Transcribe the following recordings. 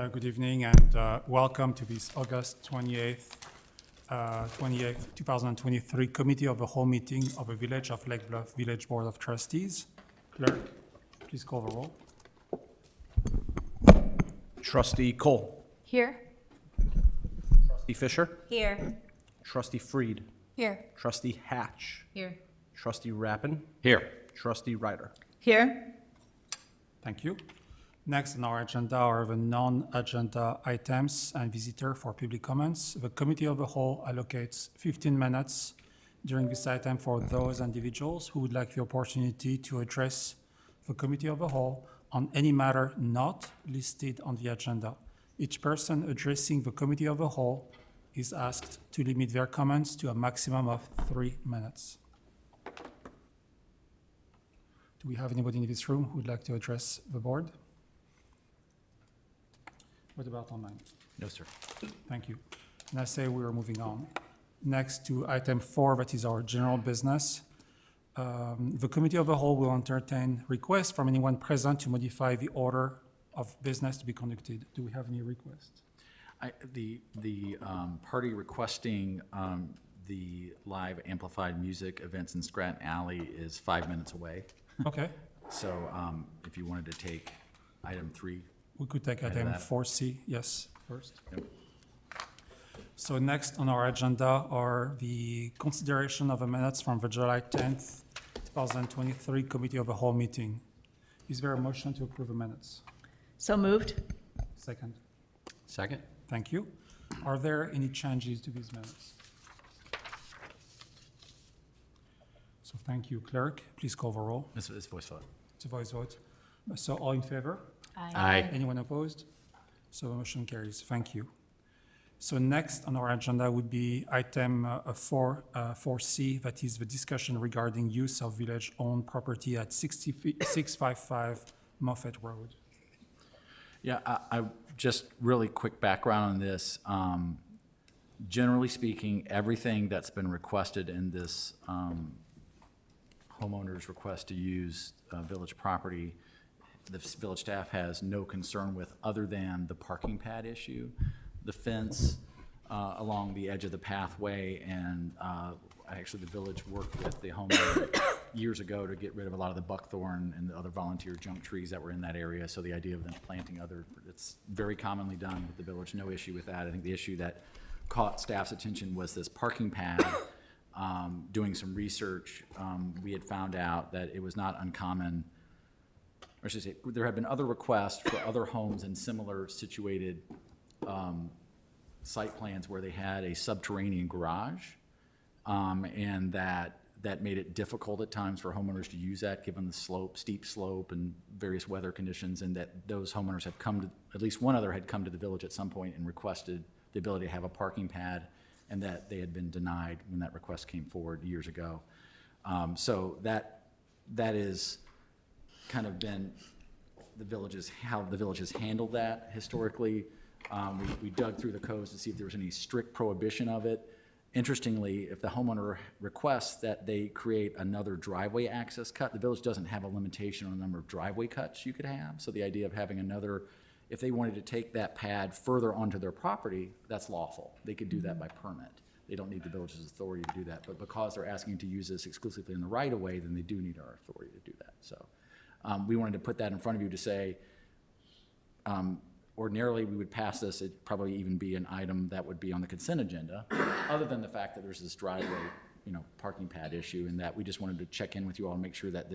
Good evening and welcome to this August 28th, 2023 Committee of the Whole meeting of the Village of Lake Bluff Village Board of Trustees. Clerk, please call the roll. Trustee Cole. Here. Trustee Fisher. Here. Trustee Freed. Here. Trustee Hatch. Here. Trustee Rappin. Here. Trustee Ryder. Here. Thank you. Next on our agenda are the non-agenda items and visitor for public comments. The Committee of the Whole allocates 15 minutes during this item for those individuals who would like the opportunity to address the Committee of the Whole on any matter not listed on the agenda. Each person addressing the Committee of the Whole is asked to limit their comments to a maximum of 3 minutes. Do we have anybody in this room who would like to address the board? What about online? No, sir. Thank you. And I say we are moving on. Next to item 4, that is our general business. The Committee of the Whole will entertain requests from anyone present to modify the order of business to be conducted. Do we have any requests? The party requesting the live amplified music events in Scranton Alley is 5 minutes away. Okay, So if you wanted to take item 3. we could take Ahead of item that. 4C, yes, first. Yep. So next on our agenda are the consideration of the minutes from the July 10th, 2023 Committee of the Whole meeting. Is there a motion to approve the minutes? So moved. Second. Second? Thank you. Are there any changes to these minutes? So thank you, clerk. Please call the roll. This is voice vote. It's a voice vote. So all in favor? Aye. Anyone opposed? So the motion carries. Thank you. So next on our agenda would be item 4C, that is the discussion regarding use of village-owned property at 655 Moffett Road. Yeah, I just really quick background on this. Generally speaking, everything that's been requested in this homeowner's request to use village property, the village staff has no concern with other than the parking pad issue, the fence along the edge of the pathway, and actually the village worked with the homeowner years ago to get rid of a lot of the buckthorn and the other volunteer junk trees that were in that area. So the idea of them planting other, it's very commonly done with the village, no issue with that. I think the issue that caught staff's attention was this parking pad. Doing some research, we had found out that it was not uncommon, or I should say, there had been other requests for other homes in similar situated site plans where they had a subterranean garage, and that made it difficult at times for homeowners to use that, given the slope, steep slope, and various weather conditions, and that those homeowners have come to, at least one other had come to the village at some point and requested the ability to have a parking pad, and that they had been denied when that request came forward years ago. So that is kind of been how the village has handled that historically. We dug through the codes to see if there was any strict prohibition of it. Interestingly, if the homeowner requests that they create another driveway access cut, the village doesn't have a limitation on the number of driveway cuts you could have. So the idea of having another, if they wanted to take that pad further onto their property, that's lawful. They could do that by permit. They don't need the village's authority to do that. But because they're asking to use this exclusively in the right of way, then they do need our authority to do that. So we wanted to put that in front of you to say, ordinarily we would pass this, it'd probably even be an item that would be on the consent agenda, other than the fact that there's this driveway, parking pad issue, and that we just wanted to check in with you all and make sure that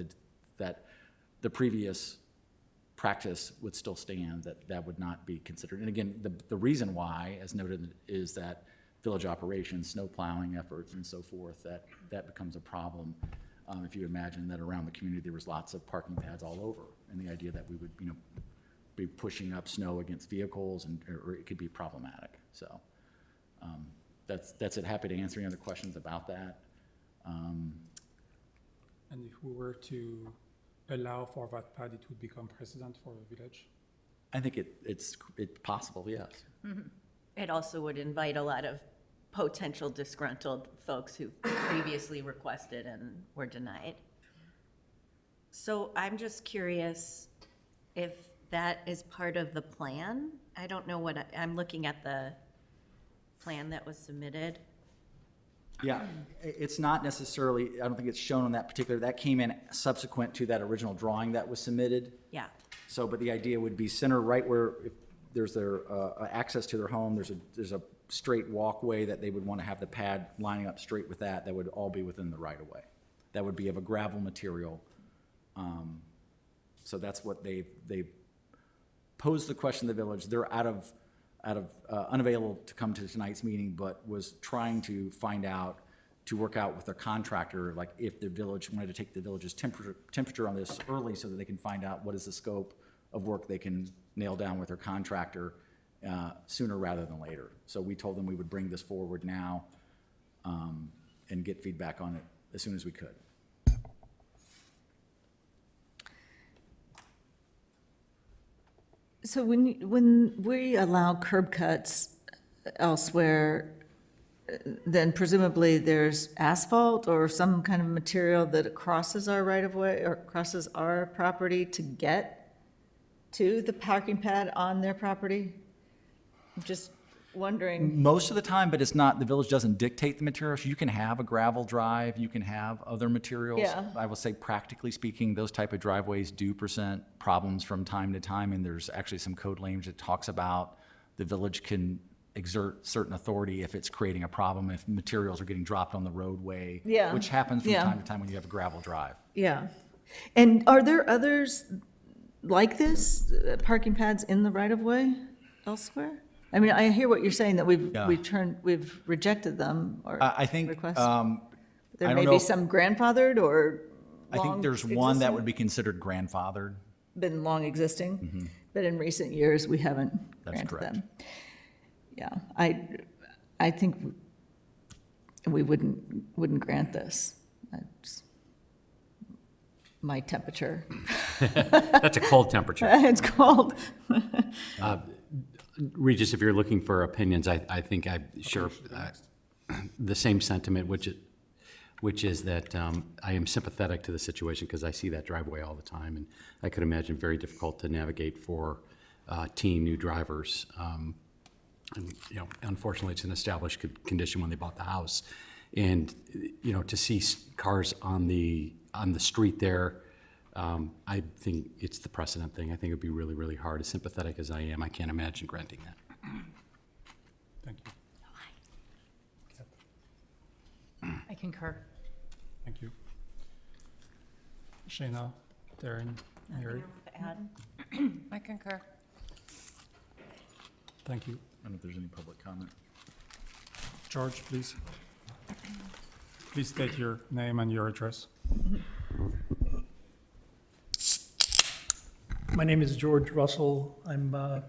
the previous practice would still stand, that would not be considered. And again, the reason why, as noted, is that village operations, snow plowing efforts and so forth, that becomes a problem. If you imagine that around the community there was lots of parking pads all over, and the idea that we would be pushing up snow against vehicles, or it could be problematic. So that's it. Happy to answer any other questions about that. And if we were to allow for that pad, it would become precedent for the village? I think it's possible, yes. Mm-hmm. It also would invite a lot of potential disgruntled folks who previously requested and were denied. So I'm just curious if that is part of the plan. I don't know what, I'm looking at the plan that was submitted. Yeah, it's not necessarily, I don't think it's shown on that particular, that came in subsequent to that original drawing that was submitted. Yeah, So, but the idea would be center right where, if there's their access to their home, there's a straight walkway that they would want to have the pad lining up straight with that, that would all be within the right of way. That would be of a gravel material. So that's what they posed the question to the village. They're unavailable to come to tonight's meeting, but was trying to find out, to work out with their contractor, like if the village wanted to take the village's temperature on this early so that they can find out what is the scope of work they can nail down with their contractor sooner rather than later. So we told them we would bring this forward now and get feedback on it as soon as we could. So when we allow curb cuts elsewhere, then presumably there's asphalt or some kind of material that crosses our right-of-way or crosses our property to get to the parking pad on their property? I'm just wondering. Most of the time, but it's not, the village doesn't dictate the materials. You can have a gravel drive, you can have other materials. Yeah. I will say, practically speaking, those type of driveways do present problems from time to time, and there's actually some code language that talks about the village can exert certain authority if it's creating a problem, if materials are getting dropped on the roadway. Yeah. Which happens from Yeah. time to time when you have a gravel drive. Yeah. And are there others like this, parking pads in the right-of-way elsewhere? I mean, I hear what you're saying, that Yeah. we've rejected them or I think, requests. I There don't may know be if- some grandfathered or I think long there's one that existing? would be considered grandfathered. Been long existing, but in recent years, we haven't That's granted correct. them. Yeah, I think we wouldn't grant this. That's my temperature. That's a cold temperature. It's cold. Regis, if you're looking for opinions, I think I share the same sentiment, which is that I am sympathetic to the situation because I see that driveway all the time, and I could imagine very difficult to navigate for teen new drivers. And, you know, unfortunately, it's an established condition when they bought the house, and you know, to see cars on the street there. I think it's the precedent thing. I think it'd be really, really hard. As sympathetic as I am, I can't imagine granting that. Thank you. I concur. Thank you. Shayna, Darren, Mary, to add? I concur. thank you. I don't know if there's any public comment. George, please. Please state your name and your address. My name is George Russell. I'm a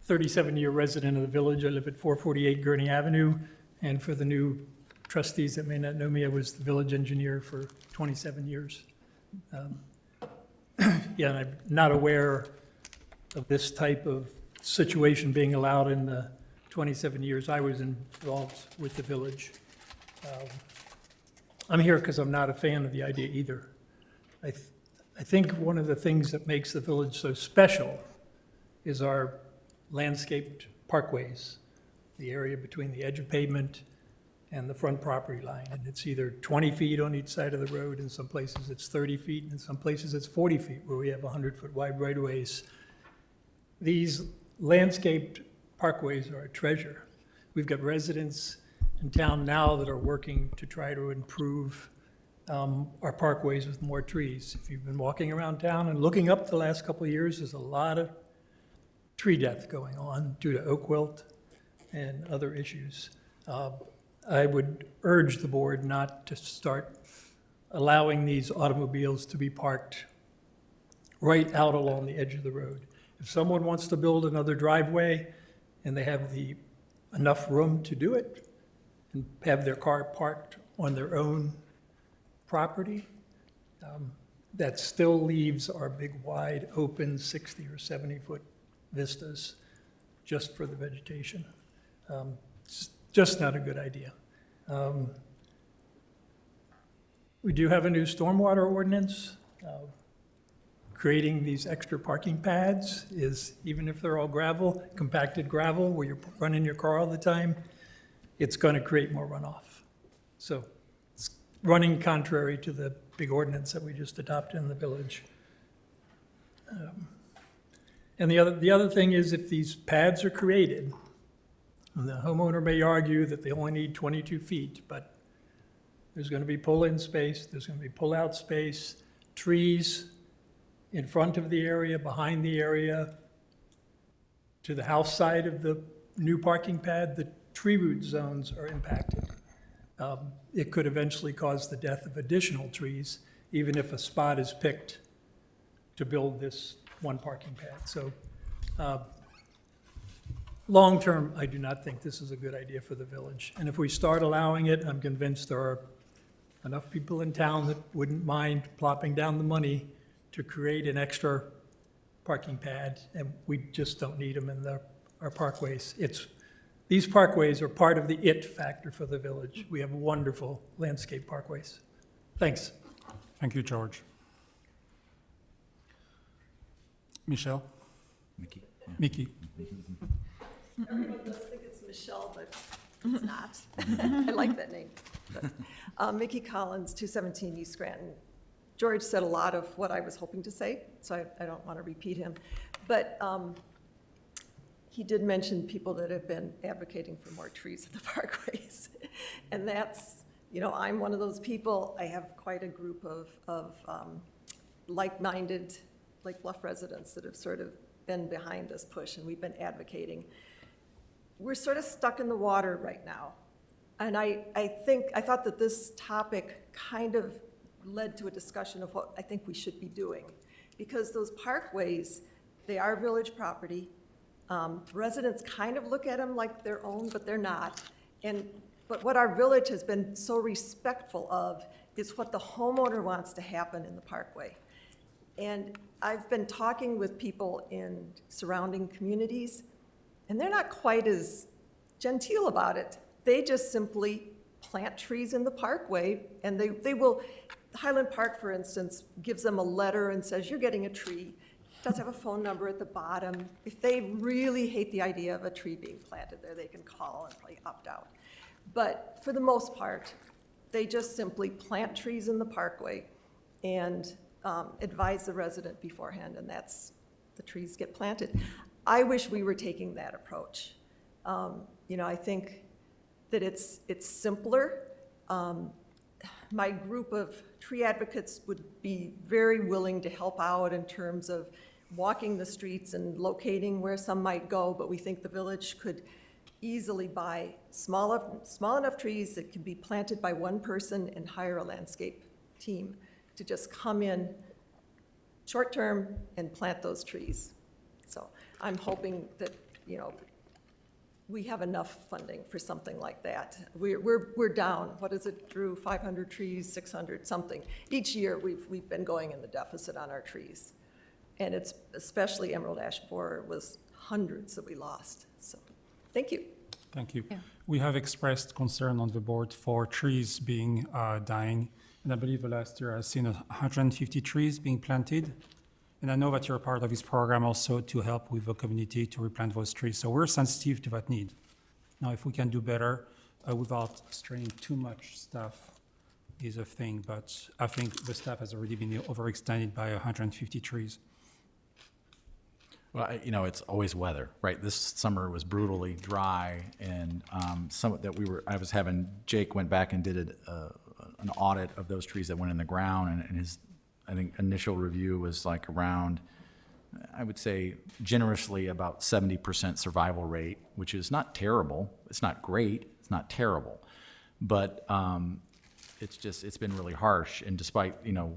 37-year resident of the village. I live at 448 Gurney Avenue. And for the new trustees that may not know me, I was the village engineer for 27 years. Yeah, and I'm not aware of this type of situation being allowed in the 27 years I was involved with the village. I'm here because I'm not a fan of the idea either. I think one of the things that makes the village so special is our landscaped parkways, the area between the edge of pavement and the front property line. And it's either 20 feet on each side of the road, in some places it's 30 feet, and in some places it's 40 feet, where we have 100-foot wide right-of-ways. These landscaped parkways are a treasure. We've got residents in town now that are working to try to improve our parkways with more trees. If you've been walking around town and looking up the last couple of years, there's a lot of tree death going on due to oak wilt and other issues. I would urge the board not to start allowing these automobiles to be parked right out along the edge of the road. If someone wants to build another driveway and they have enough room to do it and have their car parked on their own property, that still leaves our big, wide, open 60 or 70-foot vistas just for the vegetation. It's just not a good idea. We do have a new stormwater ordinance. creating these extra parking pads is, even if they're all gravel, compacted gravel, where you're running your car all the time, it's going to create more runoff. So it's running contrary to the big ordinance that we just adopted in the village. And the other thing is, if these pads are created, the homeowner may argue that they only need 22 feet, but there's going to be pull-in space, there's going to be pull-out space, trees in front of the area, behind the area, to the house side of the new parking pad, the tree root zones are impacted. It could eventually cause the death of additional trees, even if a spot is picked to build this one parking pad. So, long-term, I do not think this is a good idea for the village. And if we start allowing it, I'm convinced there are enough people in town that wouldn't mind plopping down the money to create an extra parking pad, and we just don't need them in our parkways. These parkways are part of the it factor for the village. We have wonderful landscape parkways. Thanks. Thank you, George. Michelle? Mickey? Yeah. Mickey? Everyone does think it's Michelle, but it's not. I like that name. Mickey Collins, 217 East Scranton. George said a lot of what I was hoping to say, so I don't want to repeat him. But he did mention people that have been advocating for more trees in the parkways. And that's, I'm one of those people. I have quite a group of like-minded, like Bluff residents that have sort of been behind this push, and we've been advocating. We're sort of stuck in the water right now. And I thought that this topic kind of led to a discussion of what I think we should be doing. Because those parkways, they are village property. Residents kind of look at them like their own, but they're not. But what our village has been so respectful of is what the homeowner wants to happen in the parkway. And I've been talking with people in surrounding communities, and they're not quite as genteel about it. They just simply plant trees in the parkway, and they will, Highland Park, for instance, gives them a letter and says, you're getting a tree. It does have a phone number at the bottom. If they really hate the idea of a tree being planted there, they can call and probably opt out. But for the most part, they just simply plant trees in the parkway and advise the resident beforehand, and the trees get planted. I wish we were taking that approach. I think that it's simpler. My group of tree advocates would be very willing to help out in terms of walking the streets and locating where some might go, but we think the village could easily buy small enough trees that can be planted by one person and hire a landscape team to just come in short-term and plant those trees. So I'm hoping that, we have enough funding for something like that. We're down, what is it, Drew, 500 trees, 600 something. Each year, we've been going in the deficit on our trees. And it's especially emerald ash borer was hundreds that we lost. So, thank you. Thank you. We have expressed concern on the board for trees being dying. And I believe last year I've seen 150 trees being planted. And I know that you're a part of this program also to help with the community to replant those trees. So we're sensitive to that need. Now, if we can do better without straining too much staff is a thing, but I think the staff has already been overextended by 150 trees. Well, it's always weather, right? This summer was brutally dry, and Jake went back and did an audit of those trees that went in the ground, and his, I think, initial review was like around, I would say, generously about 70% survival rate, which is not terrible. It's not great. It's not terrible, but it's been really harsh. And despite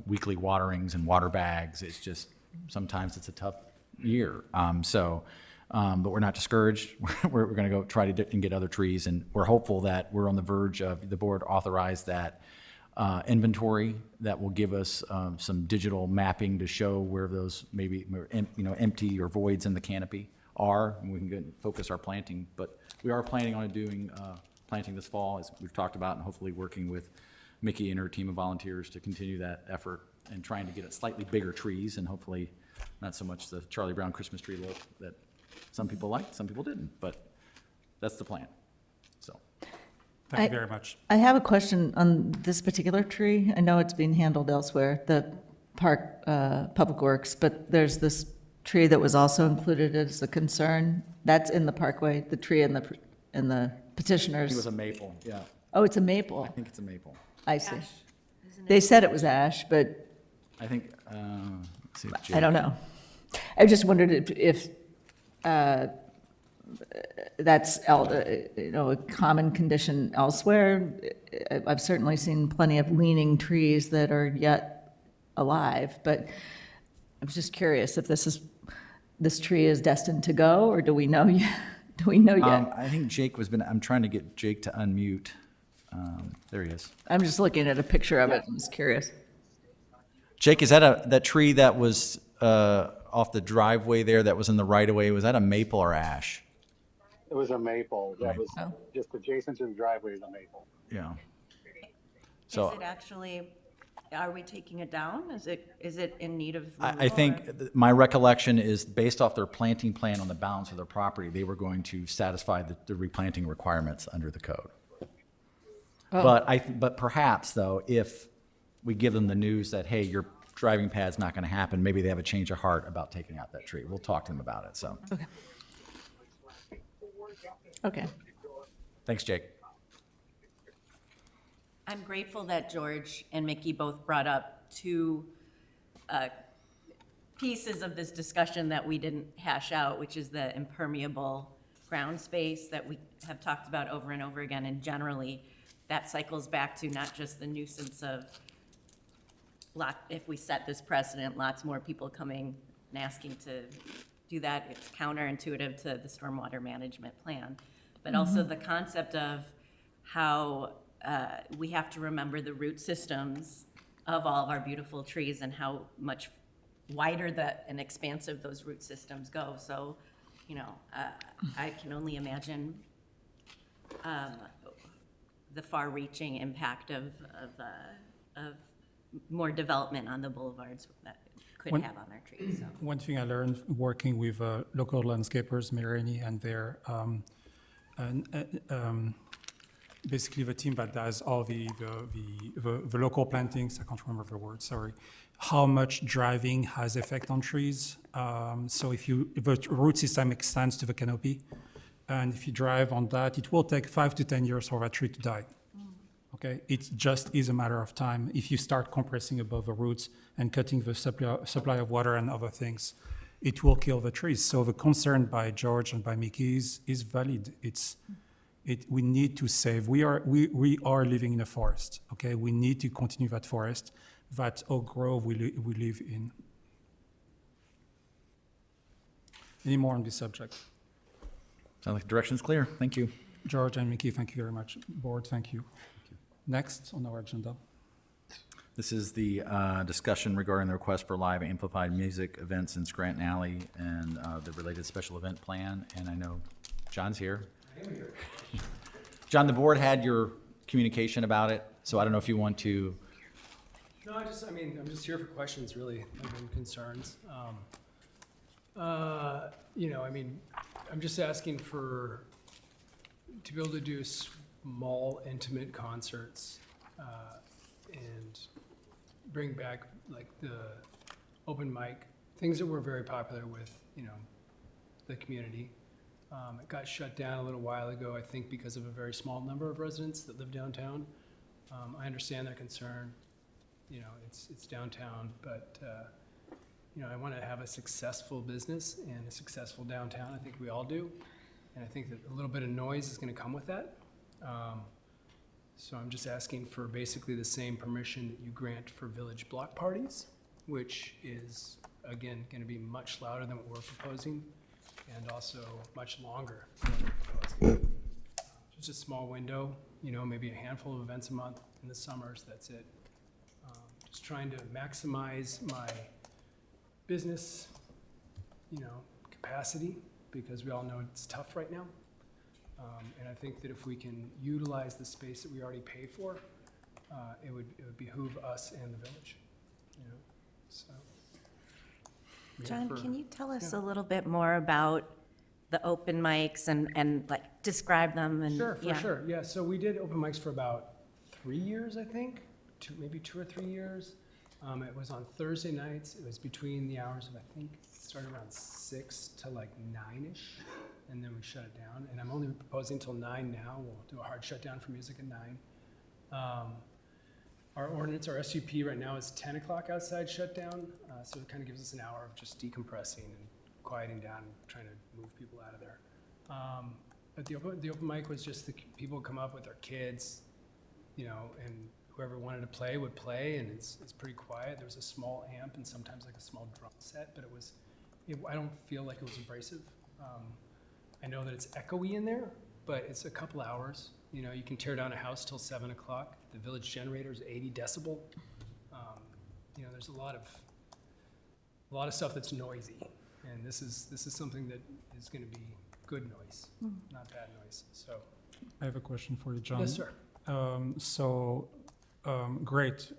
weekly waterings and water bags, it's just sometimes it's a tough year. But we're not discouraged. We're going to go try to and get other trees, and we're hopeful that we're on the verge of the board authorize that inventory that will give us some digital mapping to show where those maybe empty or voids in the canopy are, and we can focus our planting. But we are planning on doing planting this fall, as we've talked about, and hopefully working with Mickey and her team of volunteers to continue that effort and trying to get it slightly bigger trees and hopefully not so much the Charlie Brown Christmas tree look that some people liked, some people didn't, but that's the plan, so. Thank you very much. I have a question on this particular tree. I know it's being handled elsewhere, the park, Public Works, but there's this tree that was also included as a concern. That's in the parkway, the tree in the It was petitioners. a maple, yeah, Oh, it's a I maple. think it's a maple. I see. Ash, isn't They it? said it was ash, but I think, let's see. I don't know. I just wondered if that's, a common condition elsewhere. I've certainly seen plenty of leaning trees that are yet alive, but I was just curious if this tree is destined to go, or do we know yet? Do we know yet? I think Jake I'm trying to get Jake to unmute. There he is. I'm just looking at a picture of it. I'm just curious. Jake, is that that tree that was off the driveway there that was in the right of way? Was that a maple or ash? It was a maple. That was Oh. just adjacent to the driveway is a maple. Yeah. Is So it actually, are we taking it down? Is it in need of I removal, think or- my recollection is based off their planting plan on the balance of their property, they were going to satisfy the replanting requirements under the code. But perhaps though, if we give them the news that, hey, your driving pad's not going to happen, maybe they have a change of heart about taking out that tree. We'll talk to them about it. So Okay. thanks, Jake. I'm grateful that George and Mickey both brought up two pieces of this discussion that we didn't hash out, which is the impermeable ground space that we have talked about over and over again, and generally, that cycles back to not just the nuisance of if we set this precedent, lots more people coming and asking to do that. It's counterintuitive to the stormwater management plan. But also the concept of how we have to remember the root systems of all of our beautiful trees and how much wider and expansive those root systems go. So, I can only imagine the far-reaching impact of more development on the boulevards that could have on our trees, so. One thing I learned working with local landscapers, Mirani, and their basically the team that does all the local plantings, I can't remember the word, sorry, how much driving has effect on trees. So if the root system extends to the canopy, and if you drive on that, it will take 5 to 10 years for that tree to die. Okay, it just is a matter of time. If you start compressing above the roots and cutting the supply of water and other things, it will kill the trees. So the concern by George and by Mickey is valid. We need to save. We are living in a forest. Okay, we need to continue that forest, that Oak Grove we live in. Any more on this subject? Sounds like the direction's clear. Thank you. George and Mickey, thank you very much. Board, thank you. Next on our agenda. This is the discussion regarding the request for live amplified music events in Scranton Alley and the related special event plan. And I know John's here. I am here. John, the board had your communication about it, so I don't know if you want to. No, I'm just here for questions, really, and concerns. I'm just asking to be able to do small, intimate concerts, and bring back like the open mic, things that were very popular with, the community. It got shut down a little while ago, I think, because of a very small number of residents that live downtown. I understand their concern. It's downtown, but, I want to have a successful business and a successful downtown. I think we all do. And I think that a little bit of noise is going to come with that. So I'm just asking for basically the same permission that you grant for village block parties, which is, again, going to be much louder than what we're proposing and also much longer than what we're proposing. Just a small window, maybe a handful of events a month in the summers, that's it. Just trying to maximize my business, capacity, because we all know it's tough right now. And I think that if we can utilize the space that we already pay for, it would behoove us and the village. So. yeah, John, for- can you tell us yeah. a little bit more about the open mics and like describe them and? Sure, for yeah. sure. Yeah, so we did open mics for about 3 years, I think, maybe 2 or 3 years. It was on Thursday nights. It was between the hours of, I think, it started around 6 to like 9-ish, and then we shut it down. And I'm only proposing till 9 now. We'll do a hard shutdown for music at 9. Our ordinance, our SUP right now is 10 o'clock outside shutdown, so it kind of gives us an hour of just decompressing and quieting down and trying to move people out of there. But the open mic was just people would come up with their kids, you know, and whoever wanted to play would play, and it's pretty quiet. There was a small amp and sometimes like a small drum set, but I don't feel like it was abrasive. I know that it's echoey in there, but it's a couple hours. You know, you can tear down a house till 7 o'clock. The village generator is 80 decibel. You know, there's a lot of stuff that's noisy, and this is something that is going to be good noise, not bad noise. So, I have a question for you, John. yes, sir. Great.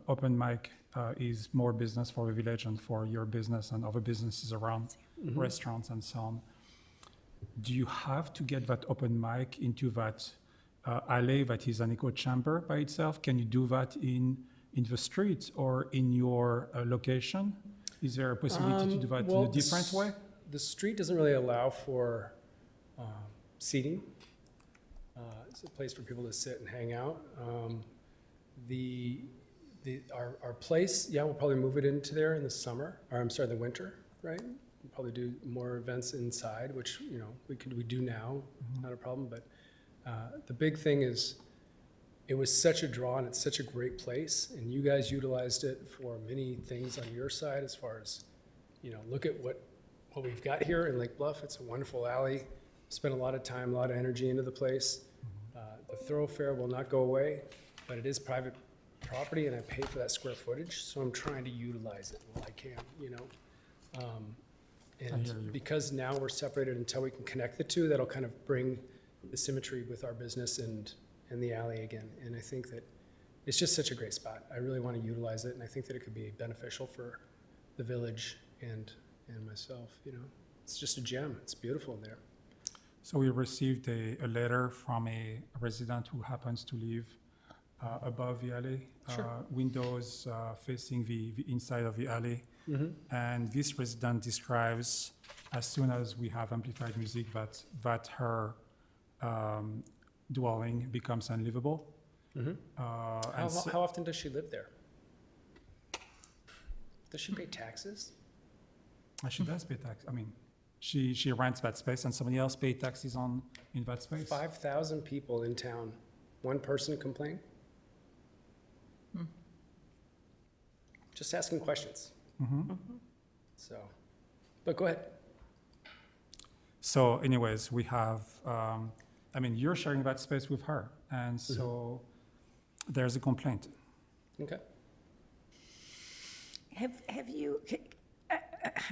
Open mic is more business for the village and for your business and other businesses around, restaurants and so on. Do you have to get that open mic into that alley that is an echo chamber by itself? Can you do that in the street or in your location? Is there a possibility to do that in a different way? The street doesn't really allow for seating. It's a place for people to sit and hang out. Our place, yeah, we'll probably move it into there in the summer, or I'm sorry, the winter, right? We'll probably do more events inside, which, you know, we do now, not a problem. But the big thing is, it was such a draw and it's such a great place, and you guys utilized it for many things on your side as far as, you know, look at what we've got here in Lake Bluff. It's a wonderful alley. Spent a lot of time, a lot of energy into the place. The thoroughfare will not go away, but it is private property and I pay for that square footage, so I'm trying to utilize it while I can, you know. hear And you. because now we're separated until we can connect the two, that'll kind of bring the symmetry with our business and the alley again. And I think that it's just such a great spot. I really want to utilize it, and I think that it could be beneficial for the village and myself, you know. It's just a gem. It's beautiful in there. So we received a letter from a resident who happens to live above the alley. Sure. Windows facing the inside of the alley. And this resident describes, as soon as we have amplified music, that her dwelling becomes unlivable. How often does she live there? Does she pay taxes? She does pay tax. I mean, she rents that space, and somebody else pays taxes in that space. 5,000 people in town. One person complain? Just asking questions. So, but go ahead. So anyways, we have, I mean, you're sharing that space with her, and so there's a complaint. Okay. Have you,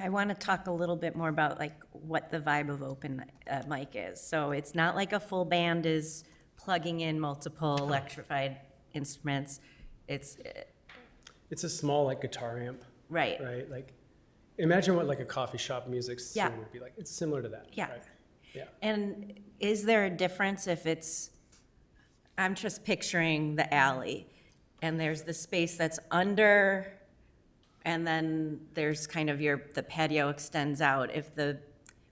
I want to talk a little bit more about like what the vibe of open mic is. So it's not like a full band is plugging in multiple electrified instruments. It's, It's a small like guitar amp, right, right? Like, imagine what like a coffee shop music scene Yeah. would be like. It's similar to that. Yeah. Right? Yeah. And is there a difference if it's, I'm just picturing the alley, and there's the space that's under, and then there's kind of the patio extends out.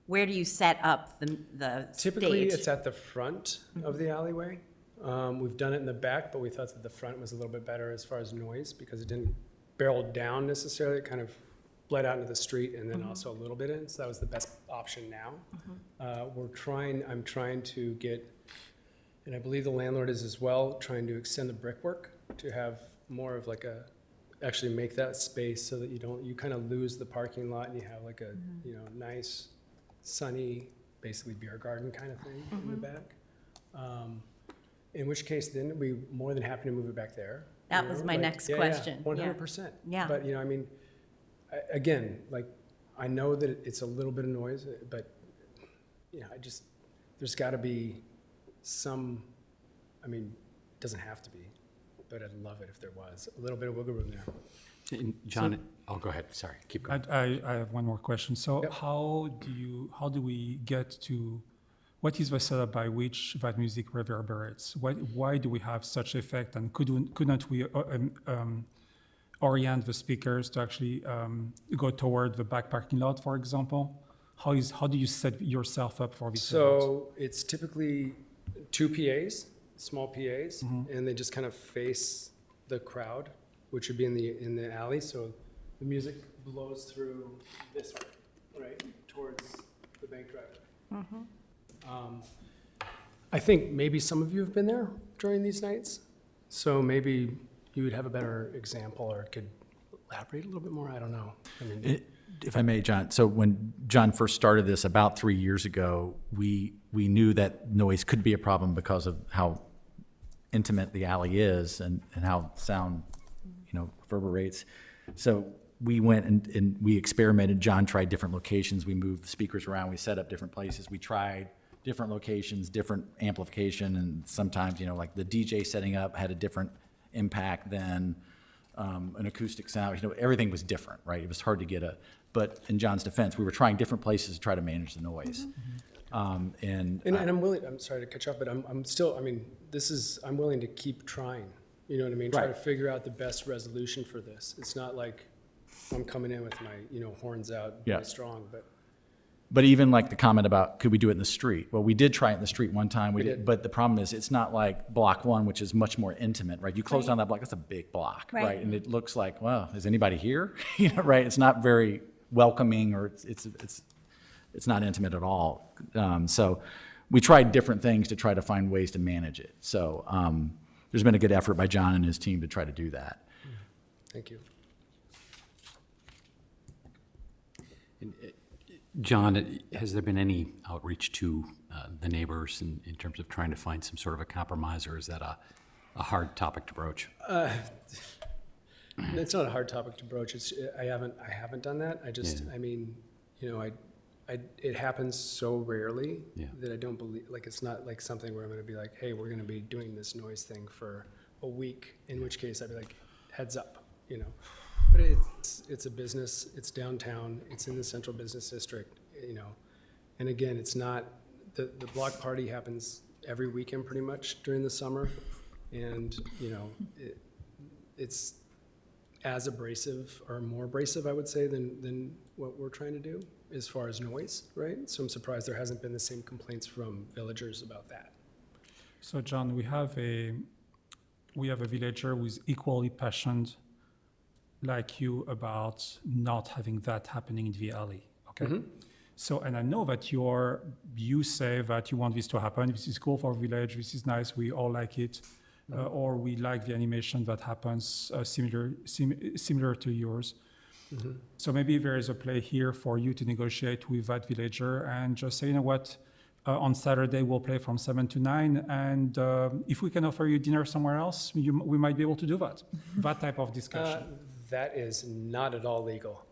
Where do you set up the Typically, stage? it's at the front of the alleyway. We've done it in the back, but we thought that the front was a little bit better as far as noise because it didn't barrel down necessarily. It kind of bled out into the street and then also a little bit in. So that was the best option now. I'm trying to get, and I believe the landlord is as well, trying to extend the brickwork to have more of like actually make that space so that you kind of lose the parking lot and you have like a, nice, sunny, basically beer garden kind of thing in the back. In which case, then we more than happy to move it back there. That was my next question. 100%. Yeah. But, I mean, again, like, I know that it's a little bit of noise, but, there's got to be some, it doesn't have to be, but I'd love it if there was a little bit of wiggle room there. And John, oh, go ahead, sorry, keep going. I have one more question. So how do we get to, what is the setup by which that music reverberates? Why do we have such effect, and couldn't we orient the speakers to actually go toward the back parking lot, for example? How do you set yourself up for this event? So it's typically two PAs, small PAs, and they just kind of face the crowd, which would be in the alley. So the music blows through this way, right, towards the bank drive. I think maybe some of you have been there during these nights, so maybe you would have a better example or could elaborate a little bit more. I don't know. I mean, If I may, John, so when John first started this about 3 years ago, we knew that noise could be a problem because of how intimate the alley is and how sound, reverberates. So we went and we experimented. John tried different locations. We moved speakers around. We set up different places. We tried different locations, different amplification, and sometimes, like the DJ setting up had a different impact than an acoustic sound. Everything was different, right? It was hard to get but in John's defense, we were trying different places to try to manage the noise. And I'm willing, I'm sorry to catch up, but I'm still, I'm willing to keep trying. You know what I mean? Try to Right. figure out the best resolution for this. It's not like I'm coming in with my, horns out, Yeah. really strong, But even like the comment about, could we do it in the street? Well, we did try it in the street one time. We did. But the problem is, it's not like block one, which is much more intimate, right? You close Right. down that block, that's a big block, Right. right? And it looks like, well, is anybody here? Right? It's not very welcoming, or it's not intimate at all. So we tried different things to try to find ways to manage it. So there's been a good effort by John and his team to try to do that. thank you. John, has there been any outreach to the neighbors in terms of trying to find some sort of a compromise, or is that a hard topic to broach? It's not a hard topic to broach. I haven't done that. It happens so rarely Yeah. that I don't believe, it's not like something where I'm gonna be like, hey, we're gonna be doing this noise thing for a week, in which case I'd be like, heads up, But it's a business, it's downtown, it's in the central business district, And again, it's not, the block party happens every weekend pretty much during the summer. And, it's as abrasive or more abrasive, I would say, than what we're trying to do as far as noise, right? So I'm surprised there hasn't been the same complaints from villagers about that. So John, we have a villager who is equally passionate like you about not having that happening in the alley, okay? So, and I know that you say that you want this to happen. This is cool for a village. This is nice. We all like it. Or we like the animation that happens similar to yours. So maybe there is a play here for you to negotiate with that villager and just say, you know what, on Saturday we'll play from 7 to 9, and if we can offer you dinner somewhere else, we might be able to do that. That type of discussion. That is not at all legal.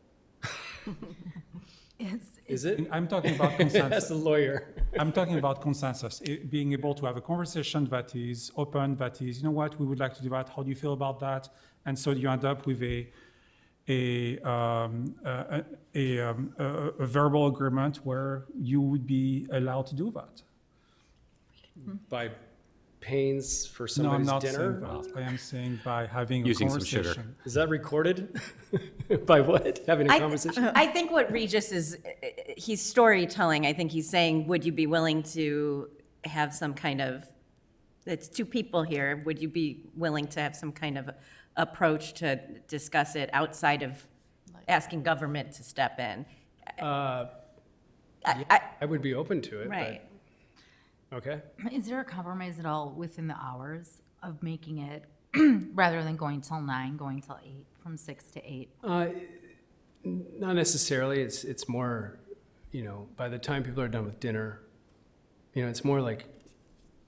Is Is it? I'm talking about As consensus. a lawyer. I'm talking about consensus, being able to have a conversation that is open, that is, you know what, we would like to do that. How do you feel about that? And so you end up with a verbal agreement where you would be allowed to do that. By pains for No, I'm somebody's not dinner? saying that. I am saying by having a Using some sugar. conversation. Is that recorded? By what? Having a conversation? I think what Regis is, he's storytelling. I think he's saying, would you be willing to have some kind of, it's two people here, would you be willing to have some kind of approach to discuss it outside of asking government to step in? I would be open to it, Right. but, okay. Is there a compromise at all within the hours of making it, rather than going till 9, going till 8, from 6 to 8? Not necessarily. It's more, by the time people are done with dinner, it's more like,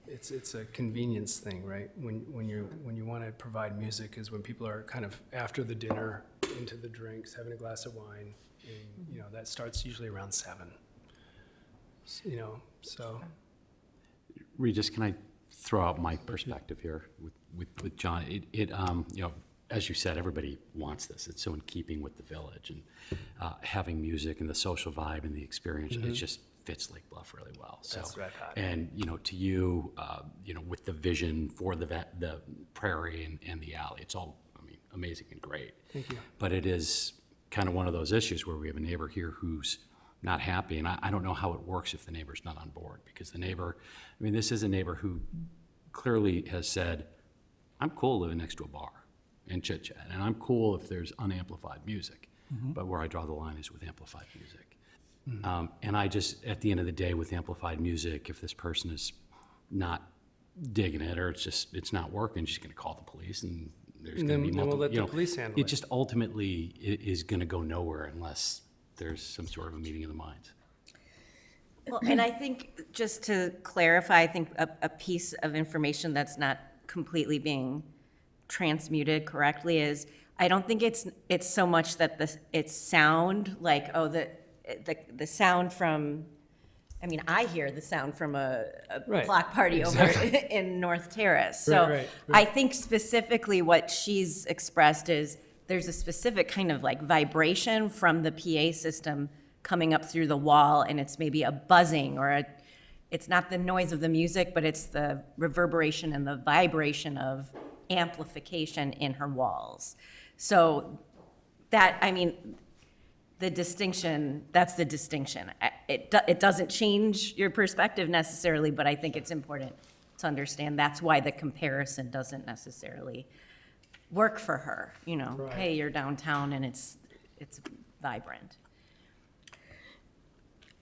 it's a convenience thing, right? When you want to provide music is when people are kind of after the dinner, into the drinks, having a glass of wine, and, that starts usually around 7. So. Regis, can I throw out my perspective here with John? as you said, everybody wants this. It's so in keeping with the village, and having music and the social vibe and the experience, it just fits Lake Bluff really well. So, That's red hot. and to you, with the vision for the prairie and the alley, it's all, I mean, amazing and great. Thank you. But it is kind of one of those issues where we have a neighbor here who's not happy, and I don't know how it works if the neighbor's not on board, because the neighbor, I mean, this is a neighbor who clearly has said, I'm cool living next to a bar and chit chat, and I'm cool if there's unamplified music, but where I draw the line is with amplified music. And I just, at the end of the day, with amplified music, if this person is not digging it, or it's not working, she's gonna call the police, and there's And gonna then be we'll multiple, let the police handle it it. just ultimately is gonna go nowhere unless there's some sort of a meeting of the minds. Well, and I think, just to clarify, I think a piece of information that's not completely being transmuted correctly is, I don't think it's so much that it's sound, like, oh, the sound from, I mean, I hear the sound from a Right, block party over in North Terrace. So Right. I think specifically what she's expressed is, there's a specific kind of like vibration from the PA system coming up through the wall, and it's maybe a buzzing, or it's not the noise of the music, but it's the reverberation and the vibration of amplification in her walls. So that, I mean, the distinction, that's the distinction. It doesn't change your perspective necessarily, but I think it's important to understand that's why the comparison doesn't necessarily work for her, Right. Hey, you're downtown and it's vibrant.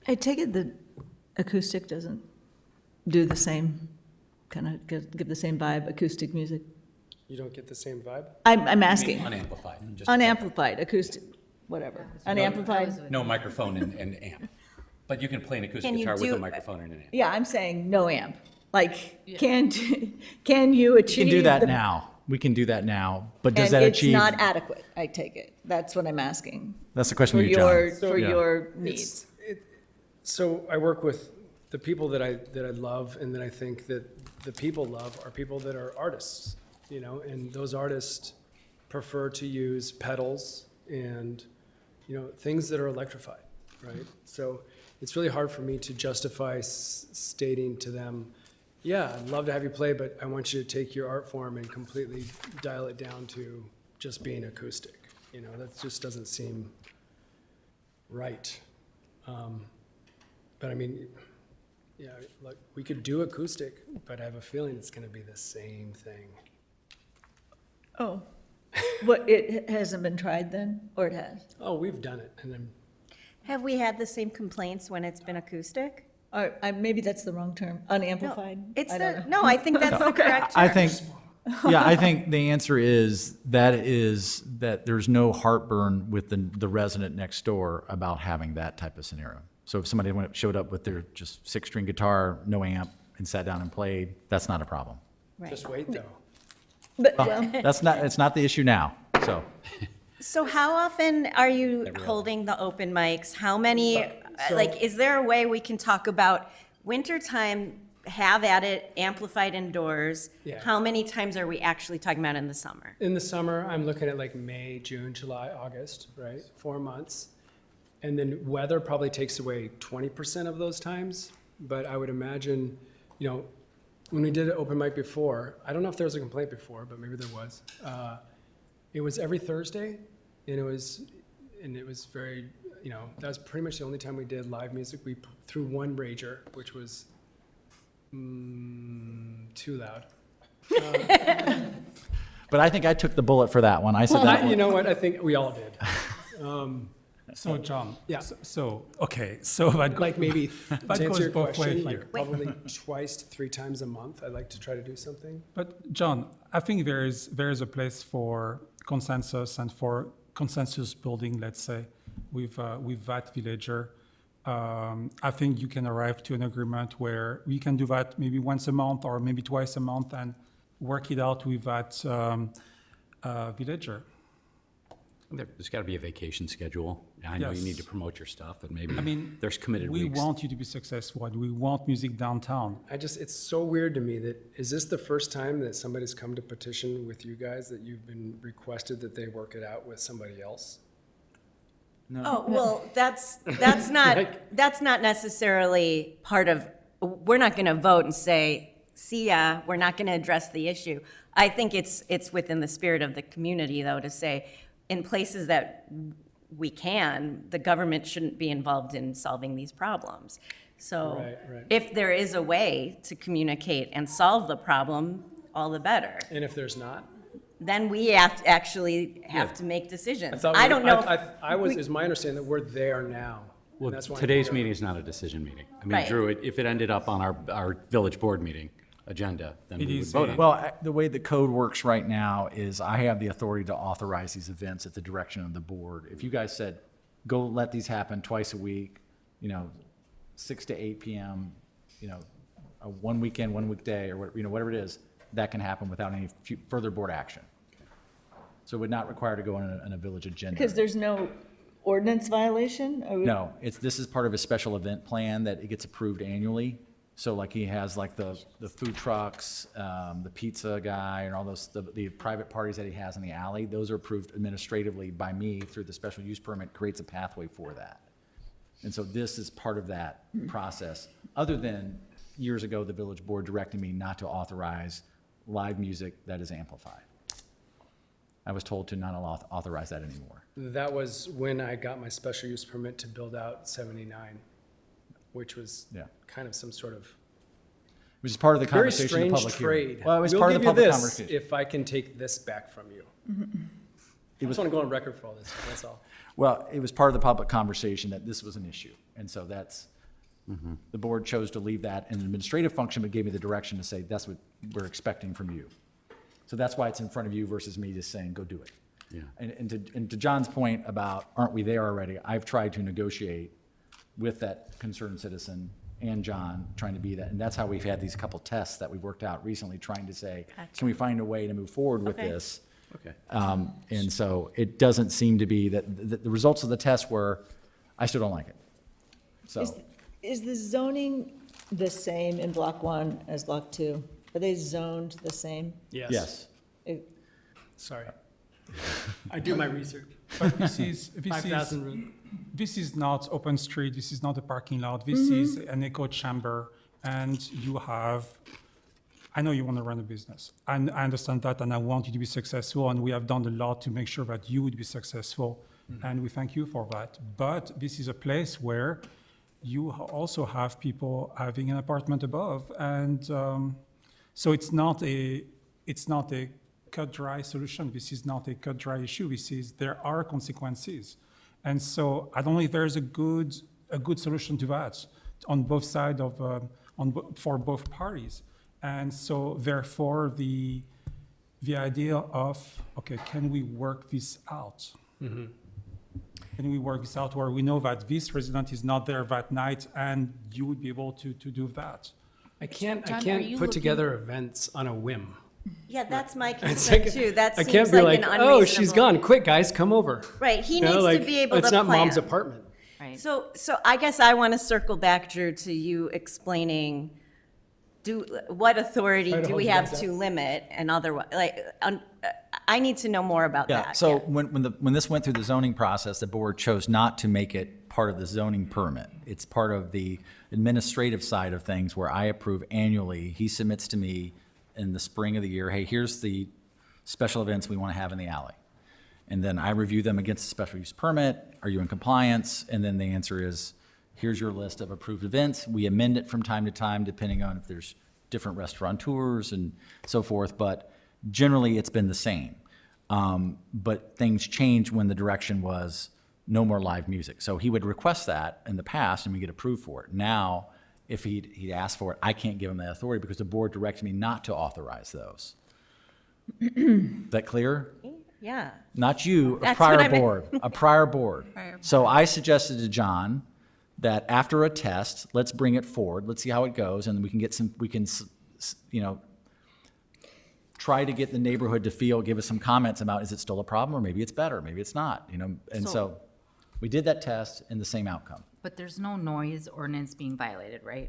I take it the acoustic doesn't do the same, kind of give the same vibe, acoustic music? You don't get the same vibe? I'm asking, Unamplified. Just unamplified, acoustic, whatever, unamplified? No microphone and amp. But you can play an acoustic Can you guitar with do- a microphone and an amp. Yeah, I'm saying no amp. Like, can you achieve? We can do that the- now. We can do that now, but does And that it's achieve? not adequate, I take it. That's what I'm asking. That's the question For to you, John. your, for Yeah. your needs. So I work with the people that I love, and that I think that the people love are people that are artists, and those artists prefer to use pedals and, things that are electrified, right? So it's really hard for me to justify stating to them, yeah, I'd love to have you play, but I want you to take your art form and completely dial it down to just being acoustic. That just doesn't seem right. But I mean, yeah, like, we could do acoustic, but I have a feeling it's gonna be the same thing. Oh, what, it hasn't been tried then, or it has? Oh, we've done it, and then, Have we had the same complaints when it's been acoustic? Or, maybe that's the wrong term, unamplified? It's I don't no, I think that's the correct I term. think, yeah, I think the answer is that there's no heartburn with the resident next door about having that type of scenario. So if somebody showed up with their just 6-string guitar, no amp, and sat down and played, that's not a problem. just wait though. But, well, It's not the issue now, so. So how often are you holding the open mics? How many, is there a way we can talk about wintertime, have at it, amplified indoors? Yeah. How many times are we actually talking about in the summer? In the summer, I'm looking at like May, June, July, August, right? 4 months. And then weather probably takes away 20% of those times. But I would imagine, when we did an open mic before, I don't know if there was a complaint before, but maybe there was. It was every Thursday, and it was very, that was pretty much the only time we did live music. We threw one rager, which was too loud. But I think I took the bullet for that one. I said that You one. know what? I think we all did. So, John. Yeah. Okay, so that Like maybe, that to answer goes your both question, ways here. like probably twice to 3 times a month, I like to try to do something. But John, I think there is a place for consensus and for consensus building, let's say, with that villager. I think you can arrive to an agreement where we can do that maybe once a month or maybe twice a month and work it out with that villager. There's got to be a vacation schedule. I know you need to Yes. promote your stuff, but maybe I mean, there's committed we weeks. want you to be successful, and we want music downtown. It's so weird to me that, is this the first time that somebody's come to petition with you guys, that you've been requested that they work it out with somebody else? Oh, well, that's not necessarily part of, we're not gonna vote and say, see ya, we're not gonna address the issue. I think it's within the spirit of the community, though, to say, in places that we can, the government shouldn't be involved in solving these problems. So Right. if there is a way to communicate and solve the problem, all the better. And if there's not? Then we actually have to make decisions. thought I we- don't know. It's my understanding that we're there now. and Well, that's why I'm today's here. meeting is not a decision meeting. I mean, Right. Drew, if it ended up on our village board meeting agenda, then It we would is vote a- on it. Well, the way the code works right now is I have the authority to authorize these events at the direction of the board. If you guys said, go let these happen twice a week, 6 to 8 p.m., one weekend, one weekday, or whatever it is, that can happen without any further board action. So it would not require to go on a village agenda. Because there's no ordinance violation? No, this is part of a special event plan that it gets approved annually. So like he has like the food trucks, the pizza guy and all those, the private parties that he has in the alley, those are approved administratively by me through the special use permit, creates a pathway for that. And so this is part of that process, other than years ago, the village board directing me not to authorize live music that is amplified. I was told to not authorize that anymore. That was when I got my special use permit to build out 79, which was Yeah. kind of some sort of Which is part of the very conversation, the strange public hearing. trade. Well, it was We'll part of give the you public this conversation. if I can take this back from you. I just want to go on record for all this, that's all. Well, it was part of the public conversation that this was an issue. And so that's, the board chose to leave that in an administrative function, but gave me the direction to say, that's what we're expecting from you. So that's why it's in front of you versus me just saying, go do it. Yeah. And to John's point about, aren't we there already? I've tried to negotiate with that concerned citizen and John, trying to be that. And that's how we've had these couple tests that we've worked out recently, trying to say, can we find a way to move forward with Okay. this? Okay. And so it doesn't seem to be that, the results of the test were, I still don't like it. So, Is the zoning the same in Block 1 as Block 2? Are they zoned the same? yes. Sorry. I do my research. But this is 5,000 this is not open street, this is not a parking lot, this is an echo chamber, and you have, I know you want to run a business, and I understand that, and I want you to be successful, and we have done a lot to make sure that you would be successful, and we thank you for that. But this is a place where you also have people having an apartment above, and so it's not a cut-dry solution. This is not a cut-dry issue. There are consequences. And so I don't know if there's a good solution to that on both sides for both parties. And so therefore, the idea of, okay, can we work this out? Can we work this out where we know that this resident is not there that night and you would be able to do that? I can't John, are you put looking- together events on a whim. Yeah, that's my It's concern like- too. That I seems can't be like like, an oh, she's unreasonable. gone, quick, guys, come over. Right, he You know, needs to like, be able to It's not mom's plan. apartment. Right. So I guess I want to circle back, Drew, to you explaining, what authority Try to do hold we you have guys to up. limit and otherwise, I need to know more about Yeah, that. so when this went through the zoning process, the board chose not to make it part of the zoning permit. It's part of the administrative side of things where I approve annually. He submits to me in the spring of the year, hey, here's the special events we want to have in the alley. And then I review them against the special use permit. Are you in compliance? And then the answer is, here's your list of approved events. We amend it from time to time depending on if there's different restaurateurs and so forth, but generally it's been the same. But things changed when the direction was no more live music. So he would request that in the past and we get approved for it. Now, if he'd asked for it, I can't give him that authority because the board directed me not to authorize those. Is that clear? Yeah, Not you, a That's what prior I meant. board, a prior board. So I suggested to John that after a test, let's bring it forward, let's see how it goes, and we can get some, try to get the neighborhood to give us some comments about, is it still a problem, or maybe it's better, maybe it's not, you know? And so we did that test and the same outcome. But there's no noise ordinance being violated, right?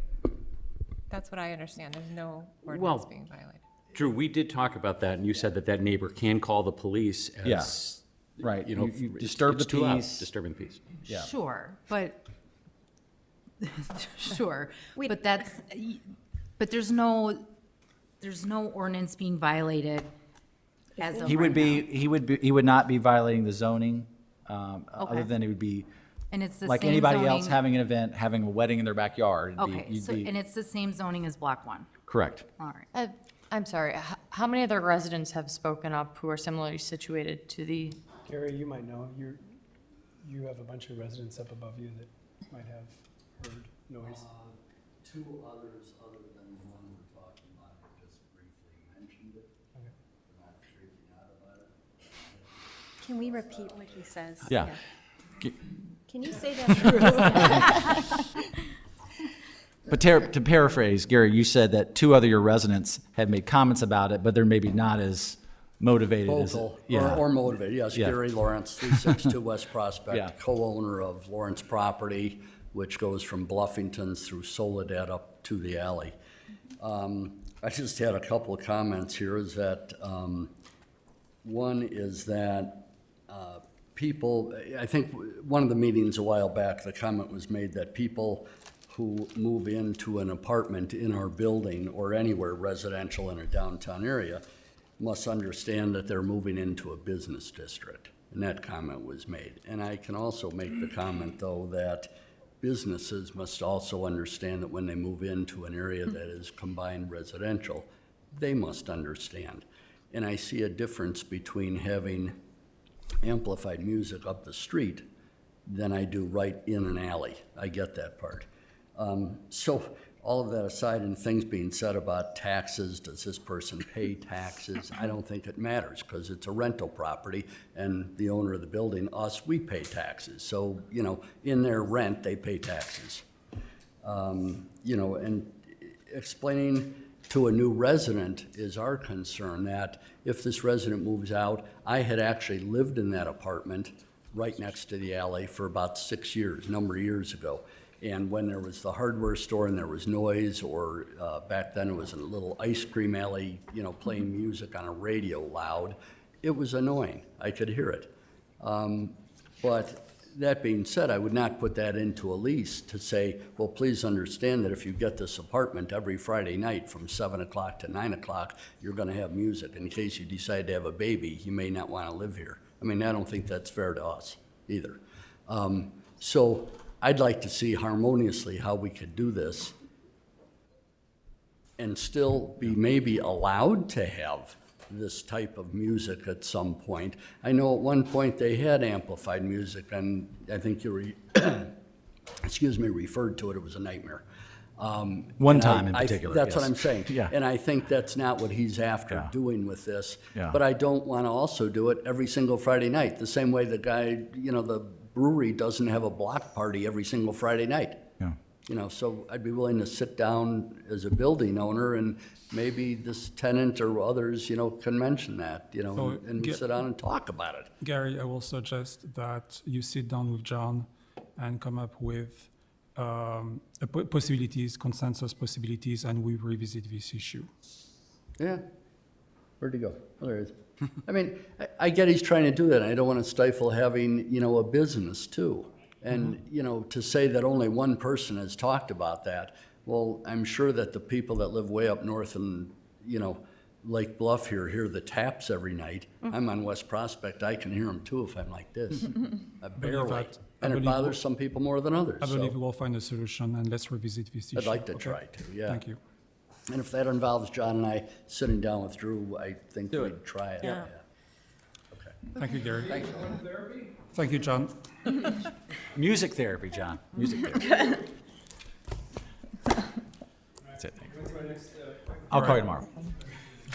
That's what I understand. There's no ordinance Well- being violated. Drew, we did talk about that, and you said that that neighbor can call the police as, Right. you know, You it's- disturb it's the too loud, peace. disturbing the peace. Yeah. Sure, but, sure, but that's, but there's no ordinance being violated as of He would right be, he would not be violating the zoning, other Okay. than it would be now. And it's the same like anybody else zoning- having an event, having a wedding in their backyard. It'd be- Okay, you'd so, be- and it's the same zoning as Block 1, Correct. all right. I'm sorry, how many other residents have spoken up who are similarly situated to the, Gary, you might know, you have a bunch of residents up above you that might have heard noise. Two others, other than the one we're talking about, have just briefly mentioned it. Okay. They're not freaking out about it. Can we repeat what he says? Yeah. Can you say that? But to paraphrase, Gary, you said that two other your residents had made comments about it, but they're maybe not as motivated as. Vocal, Yeah. or motivated, yes. Yeah. Gary Lawrence, 362 West Yeah. Prospect, co-owner of Lawrence Property, which goes from Bluffington's through Soledad up to the alley. I just had a couple of comments here, is that, one is that people, I think one of the meetings a while back, the comment was made that people who move into an apartment in our building or anywhere residential in a downtown area must understand that they're moving into a business district. And that comment was made. And I can also make the comment, though, that businesses must also understand that when they move into an area that is combined residential, they must understand. And I see a difference between having amplified music up the street than I do right in an alley. I get that part. So all of that aside, and things being said about taxes, does this person pay taxes? I don't think it matters, because it's a rental property, and the owner of the building, us, we pay taxes. So, you know, in their rent, they pay taxes. You know, and explaining to a new resident is our concern, that if this resident moves out, I had actually lived in that apartment right next to the alley for about 6 years, a number of years ago. And when there was the hardware store and there was noise, or back then it was a little ice cream alley, you know, playing music on a radio loud, it was annoying. I could hear it. But that being said, I would not put that into a lease to say, well, please understand that if you get this apartment every Friday night from 7 o'clock to 9 o'clock, you're gonna have music. In case you decide to have a baby, you may not wanna live here. I mean, I don't think that's fair to us either. So I'd like to see harmoniously how we could do this and still be maybe allowed to have this type of music at some point. I know at one point they had amplified music, and I think you referred to it, it was a nightmare. One time in particular, That's what yes. I'm saying. Yeah. And I think that's not what he's after Yeah. doing with this. Yeah. But I don't want to also do it every single Friday night, the same way the guy, you know, the brewery doesn't have a block party every single Friday night. Yeah. You know, so I'd be willing to sit down as a building owner, and maybe this tenant or others, you know, can mention that, you know, So, and we sit down and talk about it. Gary, I will suggest that you sit down with John and come up with possibilities, consensus possibilities, and we revisit this issue. Yeah. Where'd he go? Oh, there he is. I mean, I get he's trying to do that. I don't want to stifle having, you know, a business too. And, you know, to say that only one person has talked about that, well, I'm sure that the people that live way up north in, you know, Lake Bluff here hear the taps every night. I'm on West Prospect. I can hear them too if I'm like this. Barely. that- I And it believe bothers some people more than others. I believe So we'll find a solution, and let's revisit this issue. I'd like to okay? try to, yeah. Thank you. And if that involves John and I sitting down with Drew, I think Do we'd it. try it. Yeah. Thank you, Gary. Thank you, John. Music therapy, John, music therapy. That's it. I'll call you tomorrow.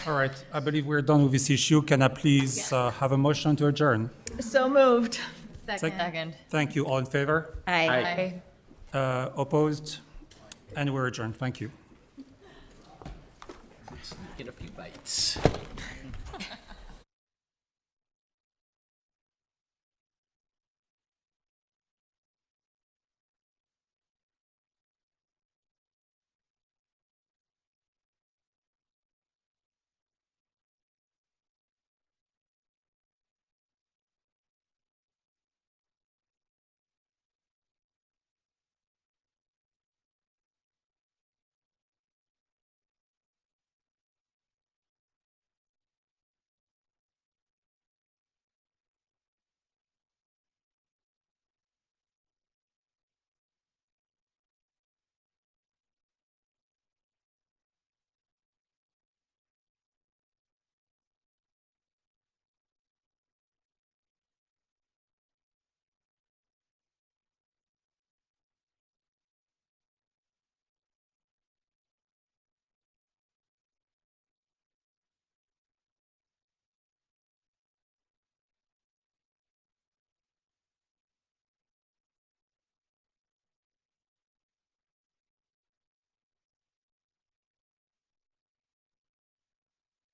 All right, I believe we're done with this issue. Can I please have a motion to adjourn? So moved. second? Thank you. All in favor? Aye. Opposed? And we're adjourned. Thank you. get a few bites.